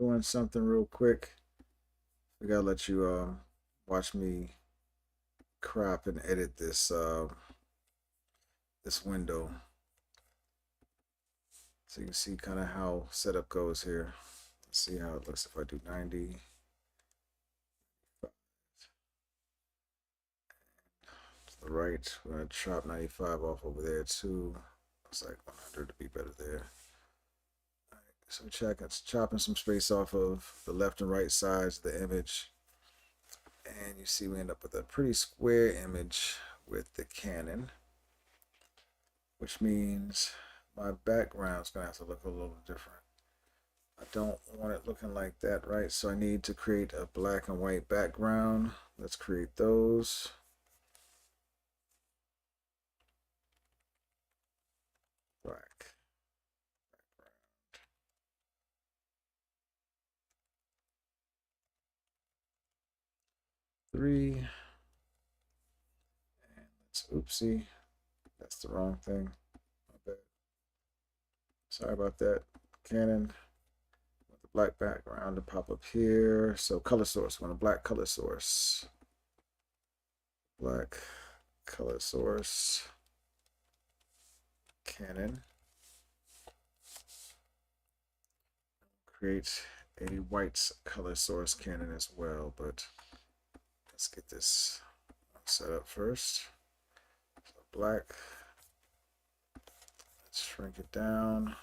doing something real quick. I gotta let you watch me crop and edit this window so you can see kind of how setup goes here. Let's see how it looks if I do 90. To the right, we're gonna chop 95 off over there too. Looks like 100 to be better there. So chopping some space off of the left and right sides of the image. And you see we end up with a pretty square image with the Canon, which means my background is going to have to look a little different. I don't want it looking like that, right? So I need to create a black and white background. Let's create those. Black. 3. And let's, oopsie, that's the wrong thing. My bad. Sorry about that. Canon with the black background to pop up here. So color source, want a black color source. Black color source. Canon. Create a white color source Canon as well, but let's get this set up first. So black, let's shrink it down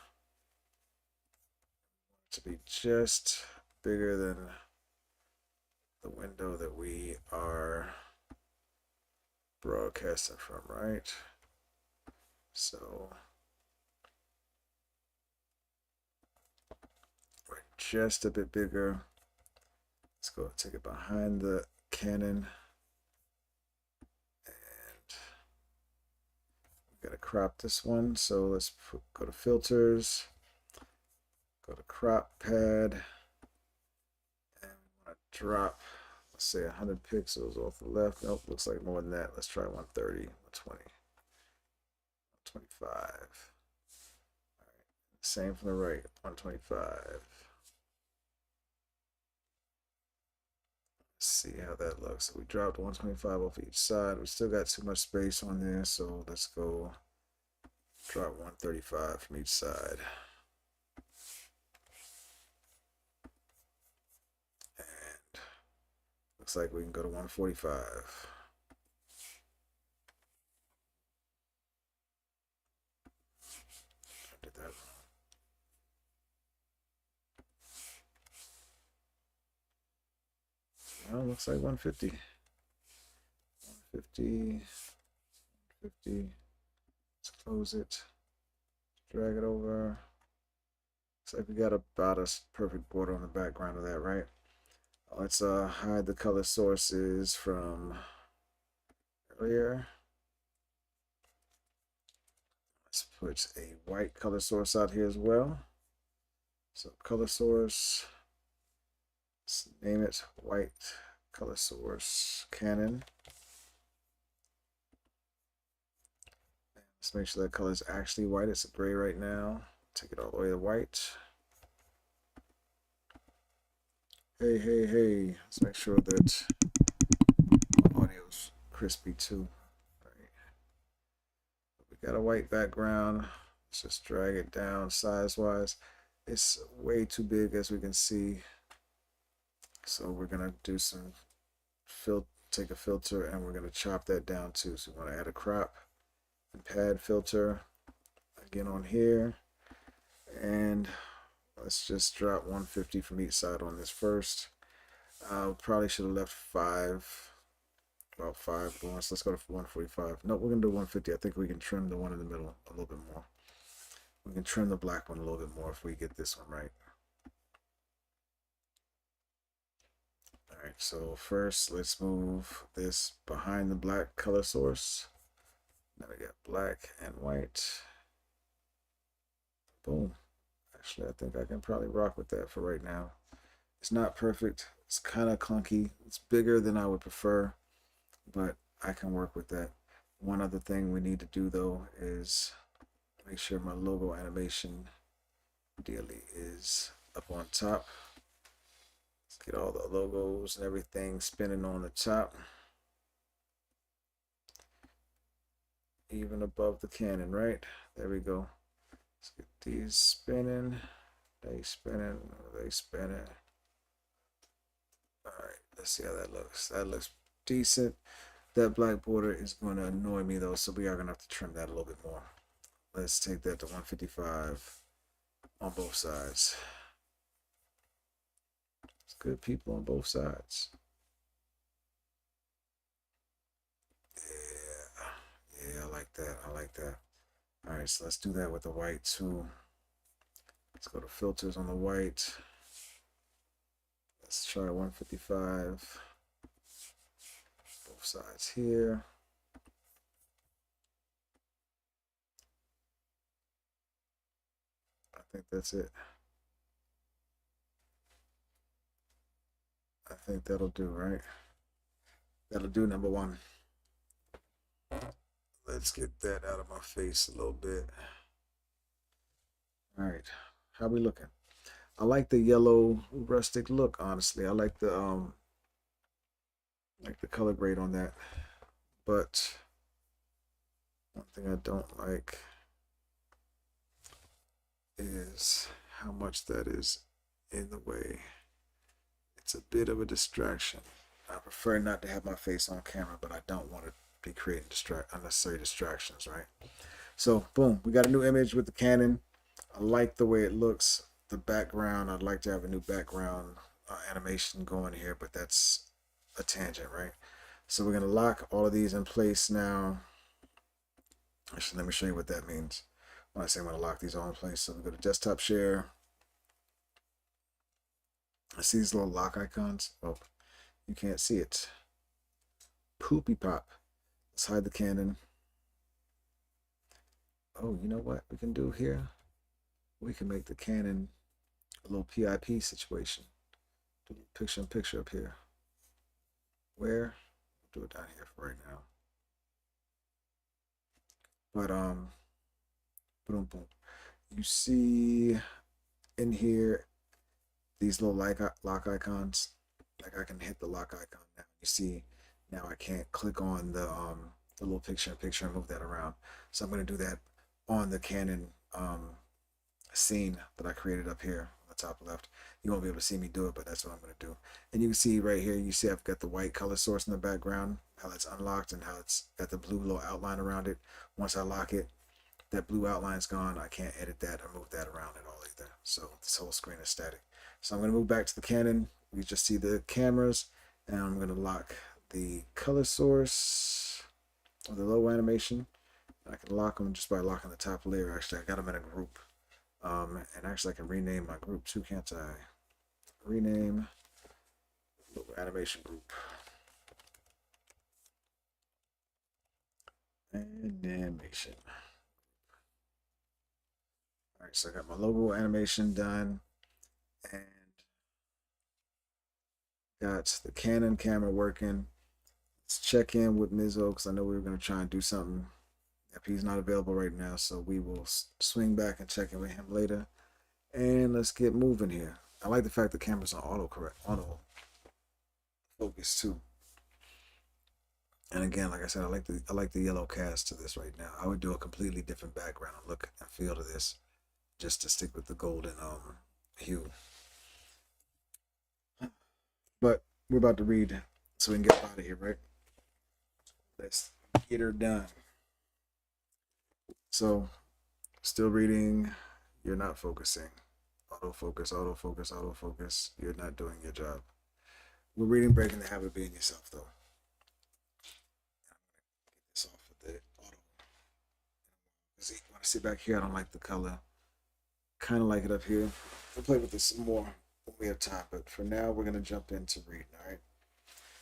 to be just bigger than the window that we are broadcasting from, right? So we're just a bit bigger. Let's go take it behind the Canon. And we gotta crop this one. So let's go to filters, go to crop pad, and we want to drop, let's say 100 pixels off the left. Nope, looks like more than that. Let's try 130, 120, 125. All right. Same from the right, 125. See how that looks. So we dropped 125 off each side. We still got too much space on there, so let's go drop 135 from each side. And looks like we can go to 145. I did that wrong. Well, looks like 150. 150. 150. Let's close it. Drag it over. Looks like we got about a perfect border on the background of that, right? Let's hide the color sources from earlier. Let's put a white color source out here as well. So color source, let's name it white color source Canon. Let's make sure that color is actually white. It's gray right now. Take it all the way to white. Hey. Let's make sure that my audio's crispy too. All right. We got a white background. Let's just drag it down size-wise. It's way too big, as we can see. So we're gonna do some take a filter and we're gonna chop that down too. So we want to add a crop and pad filter again on here, and let's just drop 150 from each side on this first. Probably should have left about 5 once. Let's go to 145. No, we're gonna do 150. I think we can trim the one in the middle a little bit more. We can trim the black one a little bit more if we get this one right. All right, so first let's move this behind the black color source. Now we got black and white. Boom. Actually, I think I can probably rock with that for right now. It's not perfect. It's kind of clunky. It's bigger than I would prefer, but I can work with that. One other thing we need to do though is make sure my logo animation ideally is up on top. Let's get all the logos and everything spinning on the top. Even above the cannon, right? There we go. Let's get these spinning. They spinning. They spinning. All right, let's see how that looks. That looks decent. That black border is going to annoy me though, so we are going to have to trim that a little bit more. Let's take that to 155 on both sides. It's good people on both sides. Yeah, I like that. I like that. All right, so let's do that with the white too. Let's go to filters on the white. Let's try 155. Both sides here. I think that's it. I think that'll do, right? That'll do, number one. Let's get that out of my face a little bit. All right, how we looking? I like the yellow rustic look, honestly. I like the color grade on that. But one thing I don't like is how much that is in the way. It's a bit of a distraction. I prefer not to have my face on camera, but I don't want to be creating unnecessary distractions, right? So, boom, we got a new image with the Canon. I like the way it looks. The background, I'd like to have a new background animation going here, but that's a tangent, right? So we're going to lock all of these in place now. Actually, let me show you what that means when I say I'm going to lock these all in place. So we go to desktop share. I see these little lock icons. Oh, you can't see it. Poopy pop. Let's hide the Canon. Oh, you know what we can do here? We can make the Canon a little PIP situation. Do a picture in picture up here. Where? Do it down here for right now. But boom, boom. You see in here these little lock icons. Like I can hit the lock icon now. You see now I can't click on the little picture in picture and move that around. So I'm going to do that on the Canon scene that I created up here on the top left. You won't be able to see me do it, but that's what I'm going to do. And you can see right here, you see I've got the white color source in the background, how it's unlocked and how it's got the blue little outline around it. Once I lock it, that blue outline's gone. I can't edit that or move that around at all either. So this whole screen is static. So I'm going to move back to the Canon. We just see the cameras, and I'm going to lock the color source of the low animation. I can lock them just by locking the top layer. Actually, I got them in a group. And actually I can rename my group too, can't I? Rename logo animation group. Animation. All right, so I got my logo animation done and got the Canon camera working. Let's check in with Mizzo because I know we were going to try and do something. If he's not available right now, so we will swing back and check in with him later. And let's get moving here. I like the fact the camera's on auto focus too. And again, like I said, I like the yellow cast to this right now. I would do a completely different background look and feel to this, just to stick with the golden hue. But we're about to read, so we can get out of here, right? Let's get her done. So, still reading. You're not focusing. Autofocus, autofocus, autofocus. You're not doing your job. We're reading Breaking the Habit of Being Yourself, though. Get this off with the auto. See, when I sit back here, I don't like the color. Kind of like it up here. We'll play with this some more when we have time, but for now, we're going to jump into reading, all right?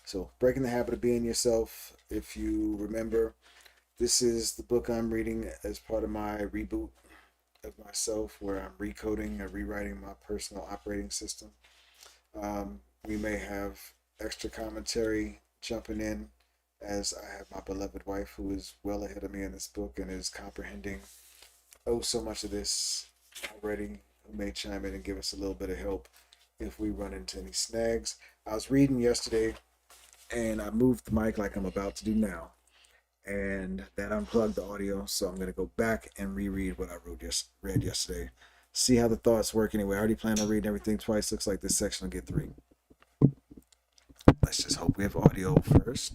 So, Breaking the Habit of Being Yourself. If you remember, this is the book I'm reading as part of my reboot of myself, where I'm recoding and rewriting my personal operating system. We may have extra commentary jumping in, as I have my beloved wife who is well ahead of me in this book and is comprehending so much of this already, who may chime in and give us a little bit of help if we run into any snags. I was reading yesterday and I moved the mic like I'm about to do now, and that unplugged the audio. So I'm gonna go back and reread what I read yesterday. See how the thoughts work anyway. I already plan on reading everything twice. Looks like this section will get 3. Let's just hope we have audio first.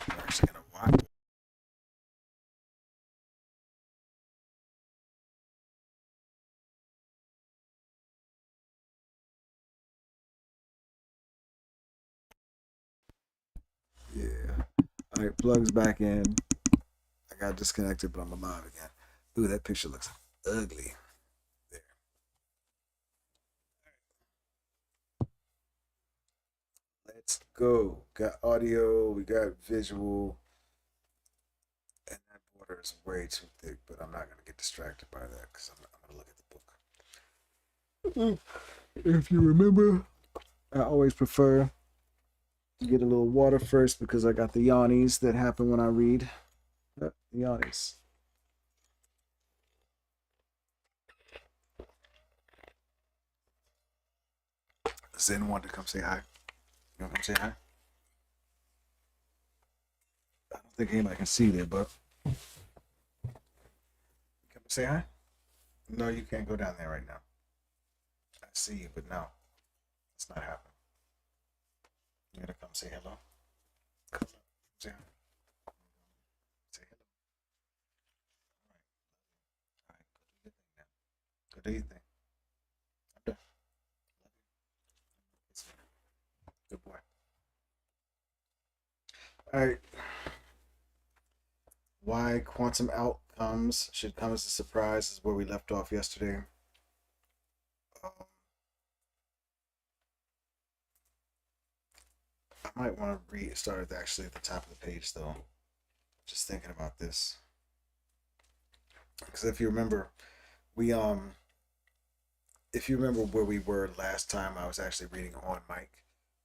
We're actually gonna watch. Yeah. All right, plugs back in. I got disconnected, but I'm alive again. Ooh, that picture looks ugly. There. Let's go. Got audio, we got visual, and that border is way too thick, but I'm not going to get distracted by that because I'm going to look at the book. If you remember, I always prefer to get a little water first because I got the yawnies that happen when I read. Yawnies. Zen wanted to come say hi. You want to come say hi? I don't think anybody can see there, but come say hi. No, you can't go down there right now. I see you, but no, it's not happening. You gotta come say hello. Come on, say hi. Say hello. All right, go do your thing now. Go do your thing. I'm done. Good boy. All right. Why quantum outcomes should come as a surprise is where we left off yesterday. Um, I might want to restart actually at the top of the page though. Just thinking about this because if you remember, we if you remember where we were last time, I was actually reading on mic.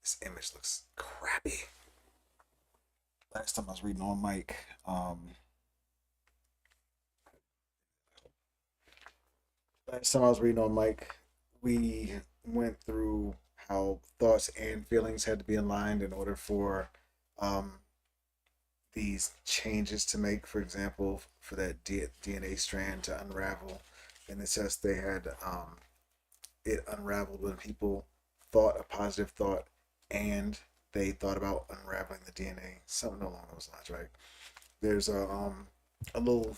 This image looks crappy. Last time I was reading on mic, we went through how thoughts and feelings had to be aligned in order for um, these changes to make. For example, for that DNA strand to unravel, and it says they had it unraveled when people thought a positive thought and they thought about unraveling the DNA, something along those lines, right? There's a little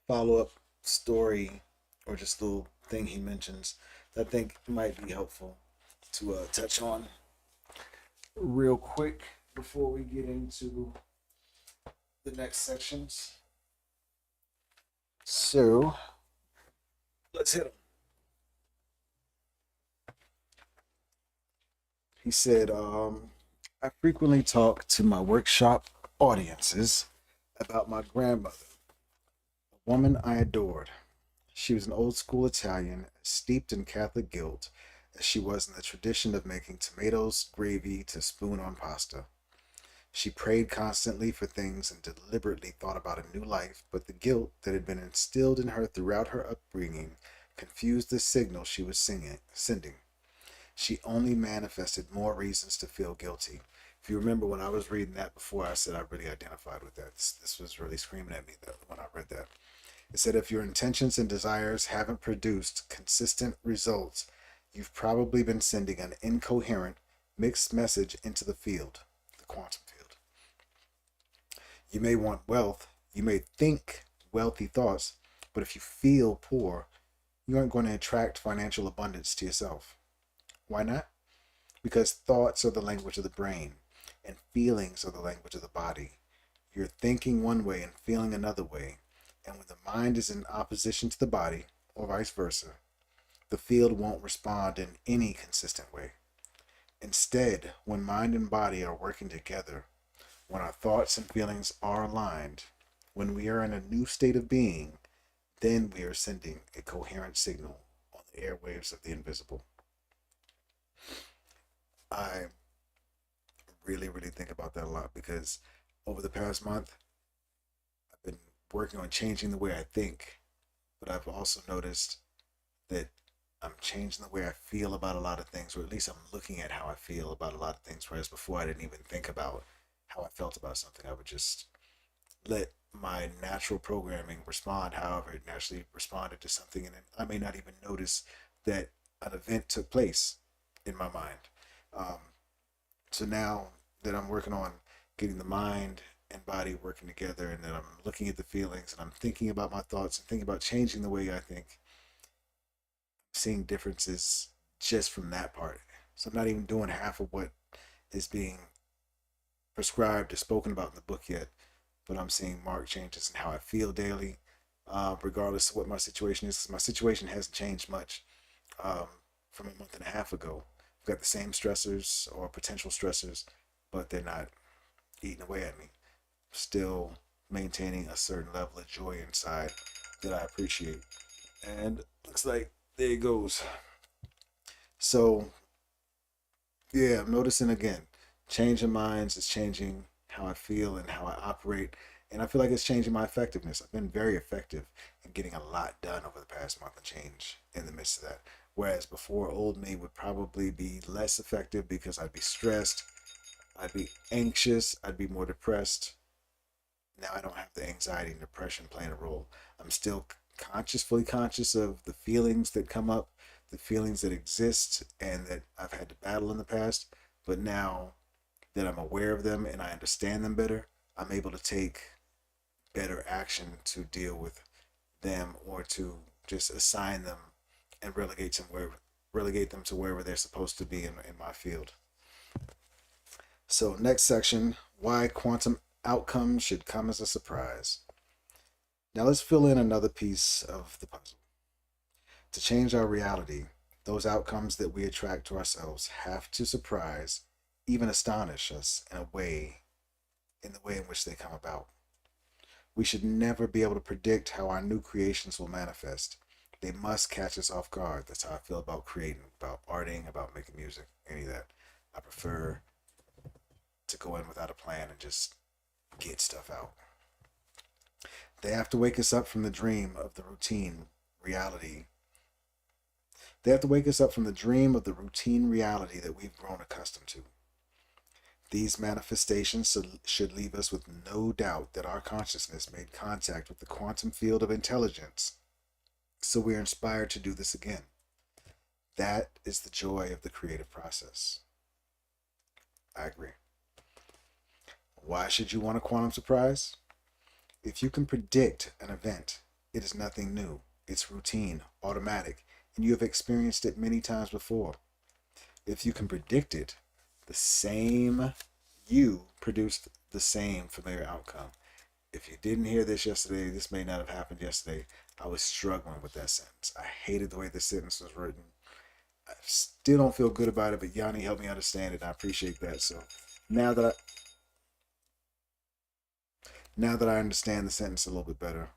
follow up story or just a little thing he mentions that I think might be helpful to touch on real quick before we get into the next sections. So let's hit him. He said, I frequently talk to my workshop audiences about my grandmother, a woman I adored. She was an old school Italian, steeped in Catholic guilt, as she was in the tradition of making tomatoes gravy to spoon on pasta. She prayed constantly for things and deliberately thought about a new life, but the guilt that had been instilled in her throughout her upbringing confused the signal she was sending. She only manifested more reasons to feel guilty. If you remember when I was reading that before, I said I really identified with that. This was really screaming at me when I read that. It said if your intentions and desires haven't produced consistent results, you've probably been sending an incoherent, mixed message into the field, the quantum field. You may want wealth, you may think wealthy thoughts, but if you feel poor, you aren't going to attract financial abundance to yourself. Why not? Because thoughts are the language of the brain, and feelings are the language of the body. You're thinking one way and feeling another way, and when the mind is in opposition to the body, or vice versa, the field won't respond in any consistent way. Instead, when mind and body are working together, when our thoughts and feelings are aligned, when we are in a new state of being, then we are sending a coherent signal on the airwaves of the invisible. I really, really think about that a lot because over the past month, I've been working on changing the way I think, but I've also noticed that I'm changing the way I feel about a lot of things, or at least I'm looking at how I feel about a lot of things. Whereas before, I didn't even think about how I felt about something. I would just let my natural programming respond however it naturally responded to something, and I may not even notice that an event took place in my mind. Um, so now that I'm working on getting the mind and body working together, and that I'm looking at the feelings and I'm thinking about my thoughts and thinking about changing the way I think, seeing differences just from that part. So I'm not even doing half of what is being prescribed or spoken about in the book yet, but I'm seeing marked changes in how I feel daily, regardless of what my situation is. My situation hasn't changed much um, from a month and a half ago. I've got the same stressors or potential stressors, but they're not eating away at me. Still maintaining a certain level of joy inside that I appreciate. And looks like there it goes. So yeah, I'm noticing again, changing minds is changing how I feel and how I operate. And I feel like it's changing my effectiveness. I've been very effective in getting a lot done over the past month and change in the midst of that. Whereas before, old me would probably be less effective because I'd be stressed, I'd be anxious, I'd be more depressed. Now I don't have the anxiety and depression playing a role. I'm still fully conscious of the feelings that come up, the feelings that exist, and that I've had to battle in the past. But now that I'm aware of them and I understand them better, I'm able to take better action to deal with them, or to just assign them and relegate them to wherever they're supposed to be in my field. So next section, why quantum outcomes should come as a surprise. Now let's fill in another piece of the puzzle. To change our reality, those outcomes that we attract to ourselves have to surprise, even astonish us in the way in which they come about. We should never be able to predict how our new creations will manifest. They must catch us off guard. That's how I feel about creating, about arting, about making music, any of that. I prefer to go in without a plan and just get stuff out. They have to wake us up from the dream of the routine reality. They have to wake us up from the dream of the routine reality that we've grown accustomed to. These manifestations should leave us with no doubt that our consciousness made contact with the quantum field of intelligence. So we're inspired to do this again. That is the joy of the creative process. I agree. Why should you want a quantum surprise? If you can predict an event, it is nothing new. It's routine, automatic, and you have experienced it many times before. If you can predict it, the same you produced the same familiar outcome. If you didn't hear this yesterday, this may not have happened yesterday. I was struggling with that sentence. I hated the way the sentence was written. I still don't feel good about it, but Yanni helped me understand it, and I appreciate that. So now that I now that I understand the sentence a little bit better,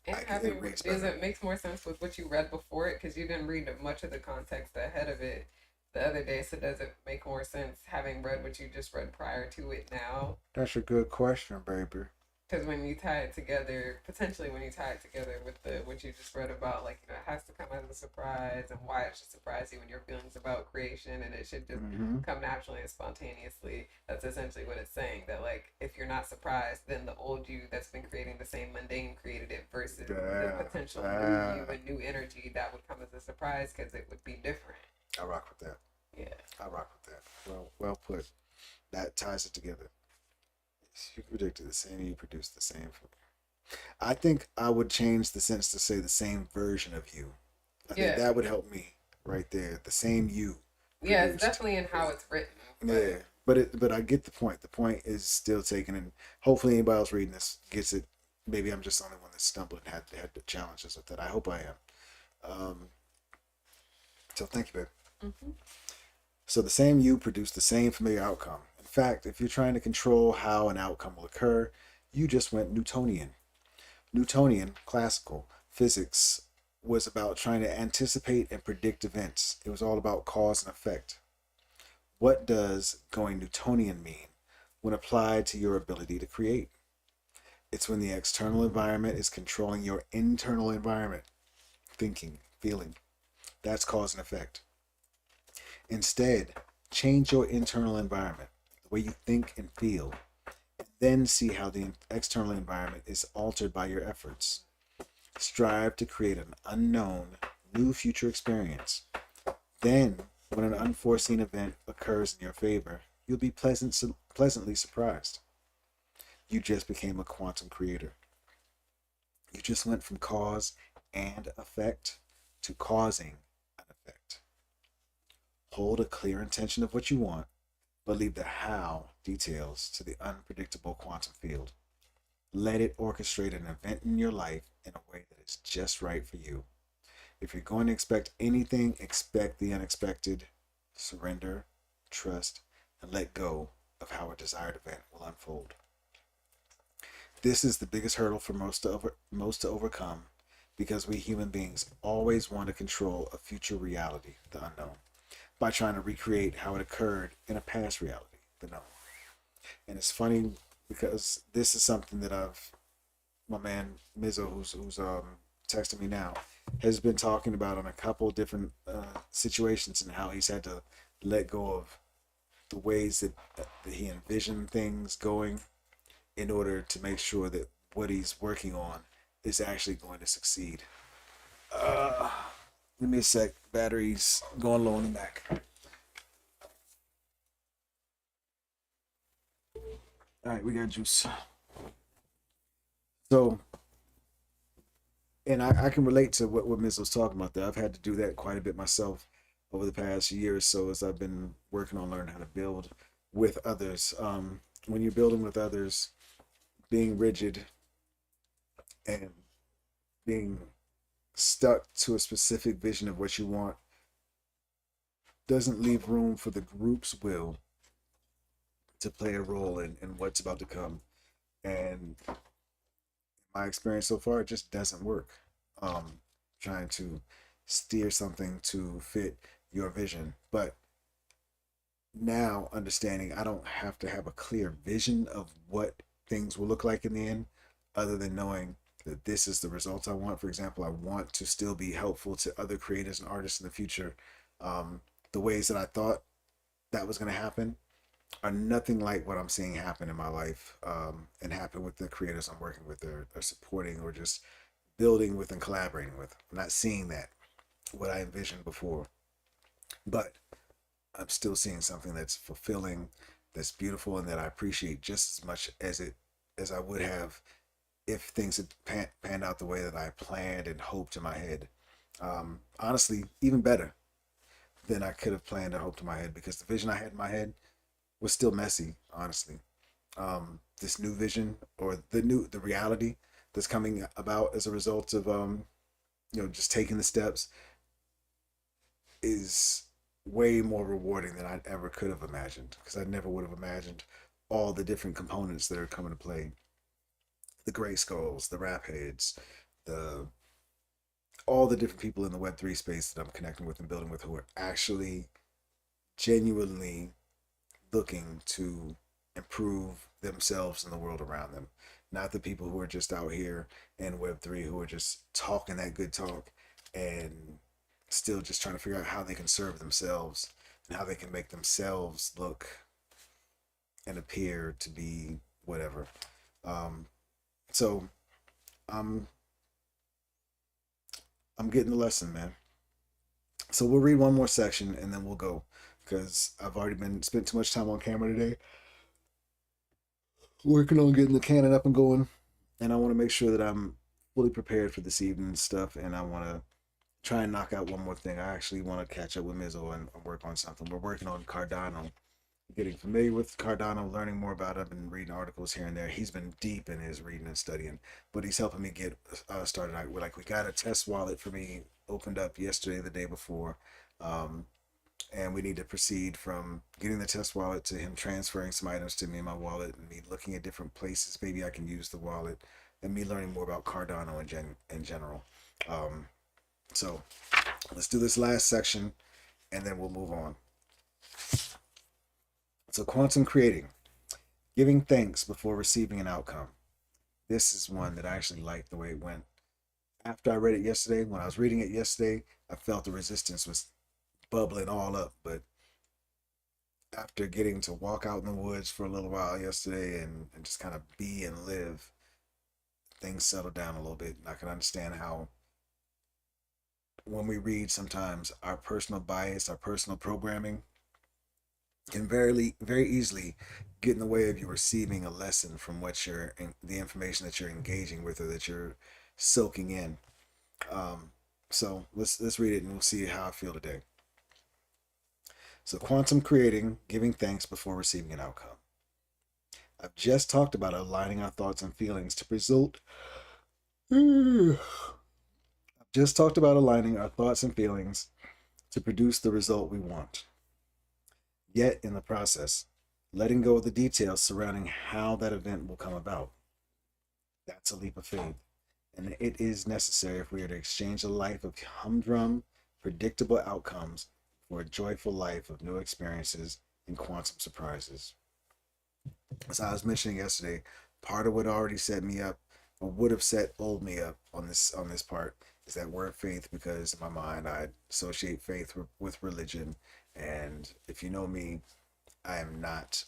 And it having reads does better. it makes more sense with what you read before it because you didn't read much of the context ahead of it the other day. So does it make more sense having read what you just read prior to it now? That's a good question, baby. Because when you tie it together, potentially when you tie it together with the what you just read about, like it has to come as a surprise, and why it should surprise you when your feelings about creation, and it should just Mm-hmm. come naturally and spontaneously. That's essentially what it's saying. That like if you're not surprised, then the old you that's been creating the same mundane created it versus the Yeah, potential new you yeah. and new energy that would come as a surprise because it would be different. I rock with that. Yeah. I rock with that. Well put. That ties it together. You predicted the same. You produced the same. I think I would change the sentence to say the same version of you. I think Yeah. that would help me right there. The same you Yeah. It's produced. definitely in how it's written, Yeah, but but I get the point. The point is still taken, and hopefully anybody else reading this gets it. Maybe I'm just the only one that stumbled and had the challenges with that. I hope I am. Um, so thank you, babe. mm-hmm. So the same you produce the same familiar outcome. In fact, if you're trying to control how an outcome will occur, you just went Newtonian. Newtonian, classical, physics was about trying to anticipate and predict events. It was all about cause and effect. What does going Newtonian mean when applied to your ability to create? It's when the external environment is controlling your internal environment, thinking, feeling. That's cause and effect. Instead, change your internal environment, the way you think and feel, and then see how the external environment is altered by your efforts. Strive to create an unknown, new future experience. Then, when an unforeseen event occurs in your favor, you'll be pleasantly surprised. You just became a quantum creator. You just went from cause and effect to causing an effect. Hold a clear intention of what you want, but leave the how details to the unpredictable quantum field. Let it orchestrate an event in your life in a way that is just right for you. If you're going to expect anything, expect the unexpected. Surrender, trust, and let go of how a desired event will unfold. This is the biggest hurdle for most to overcome because we human beings always want to control a future reality, the unknown, by trying to recreate how it occurred in a past reality, the known. And it's funny because this is something that my man Mizzo, who's texting me now, has been talking about on a couple of different situations and how he's had to let go of the ways that he envisioned things going in order to make sure that what he's working on is actually going to succeed. Uh, Give me a sec. Battery's going low on the Mac. All right, we got juice. So, and I can relate to what Miz was talking about there. I've had to do that quite a bit myself over the past year or so as I've been working on learning how to build with others. When you're building with others, being rigid and being stuck to a specific vision of what you want doesn't leave room for the group's will to play a role in what's about to come. And my experience so far, it just doesn't work. Trying to steer something to fit your vision. But now understanding I don't have to have a clear vision of what things will look like in the end, other than knowing that this is the results I want. For example, I want to still be helpful to other creators and artists in the future. The ways that I thought that was going to happen are nothing like what I'm seeing happen in my life and happen with the creators I'm working with or supporting or just building with and collaborating with. I'm not seeing that, what I envisioned before. But I'm still seeing something that's fulfilling, that's beautiful, and that I appreciate just as much as I would have if things had panned out the way that I planned and hoped in my head. Honestly, even better than I could have planned or hoped in my head because the vision I had in my head was still messy. Honestly, this new vision or the reality that's coming about as a result of just taking the steps is way more rewarding than I ever could have imagined because I never would have imagined all the different components that are coming to play. The gray skulls, the rap heads, the all the different people in the Web3 space that I'm connecting with and building with who are actually genuinely looking to improve themselves and the world around them. Not the people who are just out here in Web3 who are just talking that good talk and still just trying to figure out how they can serve themselves and how they can make themselves look and appear to be whatever. Um, so I'm I'm getting the lesson, man. So we'll read one more section and then we'll go because I've already been spent too much time on camera today working on getting the canon up and going, and I want to make sure that I'm fully prepared for this evening's stuff, and I want to try and knock out one more thing. I actually want to catch up with Mizzo and work on something. We're working on Cardano, getting familiar with Cardano, learning more about it. I've been reading articles here and there. He's been deep in his reading and studying, but he's helping me get started. We got a test wallet for me opened up yesterday, the day before. And we need to proceed from getting the test wallet to him transferring some items to me in my wallet and me looking at different places maybe I can use the wallet and me learning more about Cardano in general. Um, so let's do this last section and then we'll move on. So quantum creating, giving thanks before receiving an outcome. This is one that I actually like the way it went. After I read it yesterday, when I was reading it yesterday, I felt the resistance was bubbling all up. But after getting to walk out in the woods for a little while yesterday and just kind of be and live, things settled down a little bit. And I can understand how when we read, sometimes our personal bias, our personal programming can very easily get in the way of you receiving a lesson from what you're the information that you're engaging with or that you're soaking in. Um, so let's read it and we'll see how I feel today. So quantum creating, giving thanks before receiving an outcome. I've just talked about aligning our thoughts and feelings to result. I've just talked about aligning our thoughts and feelings to produce the result we want. Yet in the process, letting go of the details surrounding how that event will come about. That's a leap of faith, and it is necessary if we are to exchange a life of humdrum, predictable outcomes for a joyful life of new experiences and quantum surprises. As I was mentioning yesterday, part of what already set me up, or would have set old me up on this part, is that word faith, because in my mind I associate faith with religion, and if you know me, I am not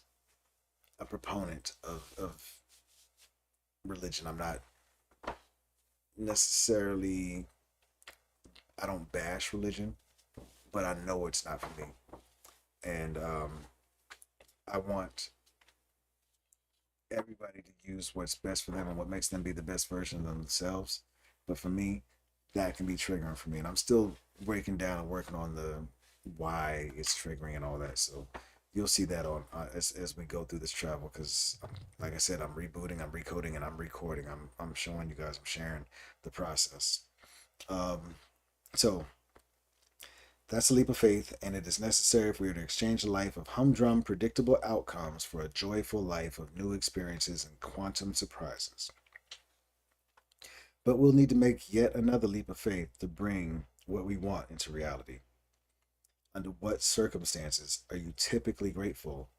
a proponent of religion. I'm not necessarily, I don't bash religion, but I know it's not for me. And I want everybody to use what's best for them and what makes them be the best version of themselves. But for me, that can be triggering for me. And I'm still breaking down and working on the why it's triggering and all that. So you'll see that on as we go through this travel because like I said, I'm rebooting, I'm recoding, and I'm recording. I'm showing you guys, I'm sharing the process. um so that's a leap of faith, and it is necessary if we are to exchange a life of humdrum predictable outcomes for a joyful life of new experiences and quantum surprises. But we'll need to make yet another leap of faith to bring what we want into reality. Under what circumstances are you typically grateful?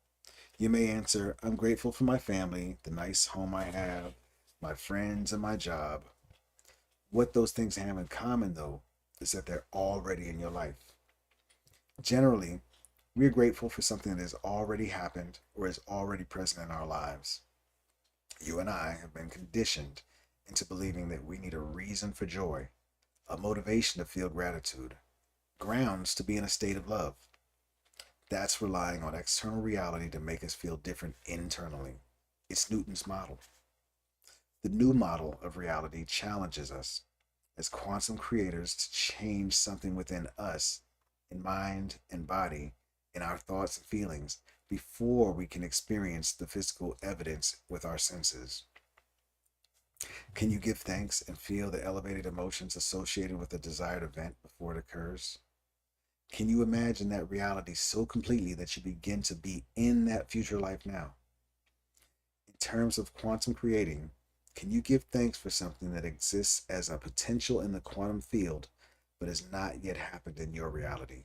You may answer, I'm grateful for my family, the nice home I have, my friends, and my job. What those things have in common, though, is that they're already in your life. Generally, we are grateful for something that has already happened or is already present in our lives. You and I have been conditioned into believing that we need a reason for joy, a motivation to feel gratitude, grounds to be in a state of love. That's relying on external reality to make us feel different internally. It's Newton's model. The new model of reality challenges us as quantum creators to change something within us, in mind and body, in our thoughts and feelings, before we can experience the physical evidence with our senses. Can you give thanks and feel the elevated emotions associated with a desired event before it occurs? Can you imagine that reality so completely that you begin to be in that future life now? In terms of quantum creating, can you give thanks for something that exists as a potential in the quantum field but has not yet happened in your reality?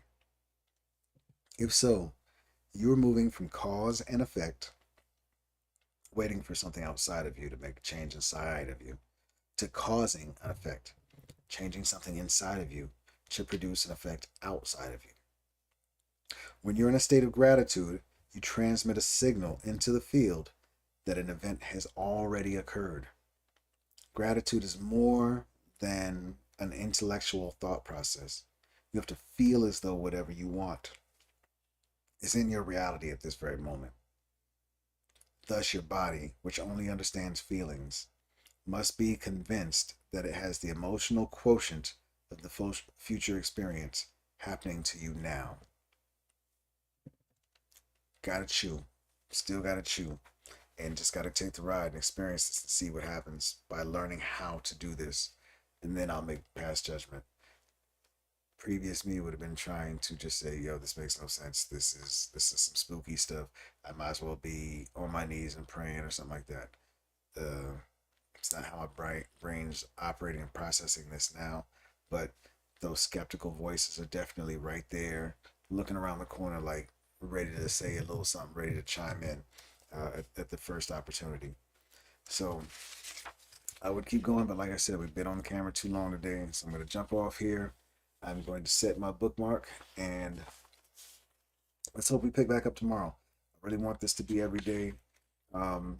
If so, you are moving from cause and effect, waiting for something outside of you to make a change inside of you, to causing an effect, changing something inside of you to produce an effect outside of you. When you're in a state of gratitude, you transmit a signal into the field that an event has already occurred. Gratitude is more than an intellectual thought process. You have to feel as though whatever you want is in your reality at this very moment. Thus, your body, which only understands feelings, must be convinced that it has the emotional quotient of the future experience happening to you now. Gotta chew. Still gotta chew. And just gotta take the ride and experience this and see what happens by learning how to do this. And then I'll make past judgment. Previous me would have been trying to just say, yo, this makes no sense. This is some spooky stuff. I might as well be on my knees and praying or something like that. It's not how my brain's operating and processing this now. But those skeptical voices are definitely right there, looking around the corner like ready to say a little something, ready to chime in at the first opportunity. So I would keep going, but like I said, we've been on the camera too long today, so I'm going to jump off here. I'm going to set my bookmark, and let's hope we pick back up tomorrow. I really want this to be every day, um,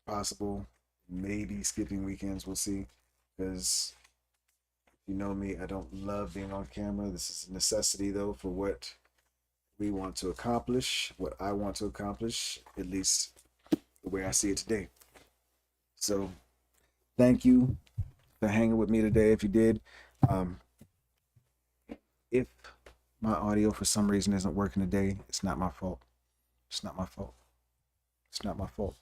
possible. Maybe skipping weekends, we'll see. Because you know me, I don't love being on camera. This is a necessity, though, for what we want to accomplish, what I want to accomplish, at least the way I see it today. So, thank you for hanging with me today. If you did, um, if my audio for some reason isn't working today, it's not my fault. It's not my fault. It's not my fault.